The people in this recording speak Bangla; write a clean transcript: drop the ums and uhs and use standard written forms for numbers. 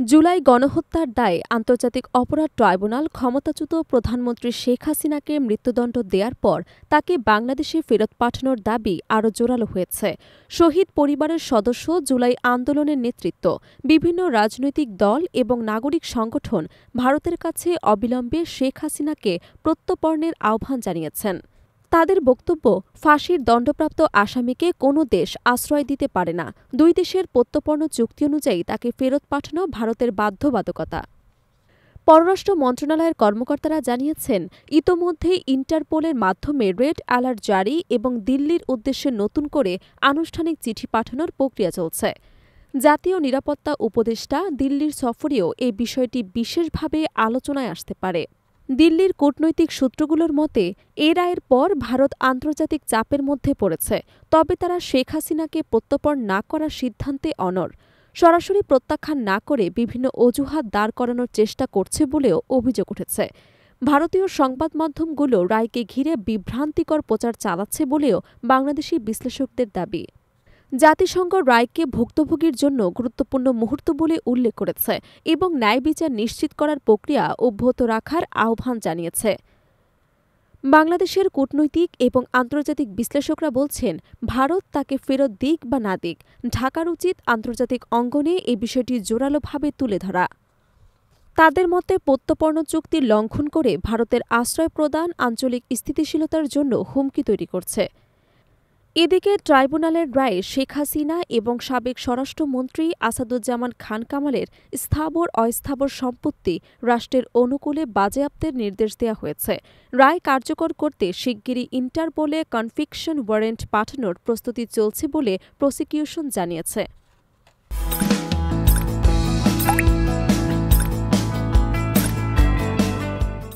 জুলাই গণহত্যার দায়ে আন্তর্জাতিক অপরাধ ট্রাইব্যুনাল ক্ষমতাচ্যুত প্রধানমন্ত্রী শেখ হাসিনাকে মৃত্যুদণ্ড দেওয়ার পর তাকে বাংলাদেশে ফেরত পাঠানোর দাবি আরও জোরালো হয়েছে। শহীদ পরিবারের সদস্য, জুলাই আন্দোলনের নেতৃত্ব, বিভিন্ন রাজনৈতিক দল এবং নাগরিক সংগঠন ভারতের কাছে অবিলম্বে শেখ হাসিনাকে প্রত্যর্পণের আহ্বান জানিয়েছেন। তাদের বক্তব্য, ফাঁসির দণ্ডপ্রাপ্ত আসামিকে কোনো দেশ আশ্রয় দিতে পারে না। দুই দেশের প্রত্যর্পণ চুক্তি অনুযায়ী তাকে ফেরত পাঠানো ভারতের বাধ্যবাধকতা। পররাষ্ট্র মন্ত্রণালয়ের কর্মকর্তারা জানিয়েছেন, ইতোমধ্যেই ইন্টারপোলের মাধ্যমে রেড অ্যালার্ট জারি এবং দিল্লির উদ্দেশ্যে নতুন করে আনুষ্ঠানিক চিঠি পাঠানোর প্রক্রিয়া চলছে। জাতীয় নিরাপত্তা উপদেষ্টা দিল্লির সফরেও এই বিষয়টি বিশেষভাবে আলোচনায় আসতে পারে। দিল্লির কূটনৈতিক সূত্রগুলোর মতে, এ রায়ের পর ভারত আন্তর্জাতিক চাপের মধ্যে পড়েছে, তবে তারা শেখ হাসিনাকে প্রত্যর্পণ না করার সিদ্ধান্তে অনড়। সরাসরি প্রত্যাখ্যান না করে বিভিন্ন অজুহাত দাঁড় করানোর চেষ্টা করছে বলেও অভিযোগ উঠেছে। ভারতীয় সংবাদ মাধ্যমগুলো রায়কে ঘিরে বিভ্রান্তিকর প্রচার চালাচ্ছে বলেও বাংলাদেশি বিশ্লেষকদের দাবি। জাতিসংঘ রায়কে ভুক্তভোগীর জন্য গুরুত্বপূর্ণ মুহূর্ত বলে উল্লেখ করেছে এবং ন্যায় বিচার নিশ্চিত করার প্রক্রিয়া অব্যাহত রাখার আহ্বান জানিয়েছে। বাংলাদেশের কূটনৈতিক এবং আন্তর্জাতিক বিশ্লেষকরা বলছেন, ভারত তাকে ফেরত দিক বা না দিক, ঢাকার উচিত আন্তর্জাতিক অঙ্গনে এই বিষয়টি জোরালোভাবে তুলে ধরা। তাদের মতে, প্রত্যর্পণ চুক্তি লঙ্ঘন করে ভারতের আশ্রয় প্রদান আঞ্চলিক স্থিতিশীলতার জন্য হুমকি তৈরি করছে। এদিকে ট্রাইব্যুনালের রায়ে শেখ হাসিনা এবং সাবেক স্বরাষ্ট্রমন্ত্রী আসাদুজ্জামান খান কামালের স্থাবর অস্থাবর সম্পত্তি রাষ্ট্রের অনুকূলে বাজেয়াপ্তের নির্দেশ দেওয়া হয়েছে। রায় কার্যকর করতে শিগগিরই ইন্টারপোলে কনভিকশন ওয়ারেন্ট পাঠানোর প্রস্তুতি চলছে বলে প্রসিকিউশন জানিয়েছে।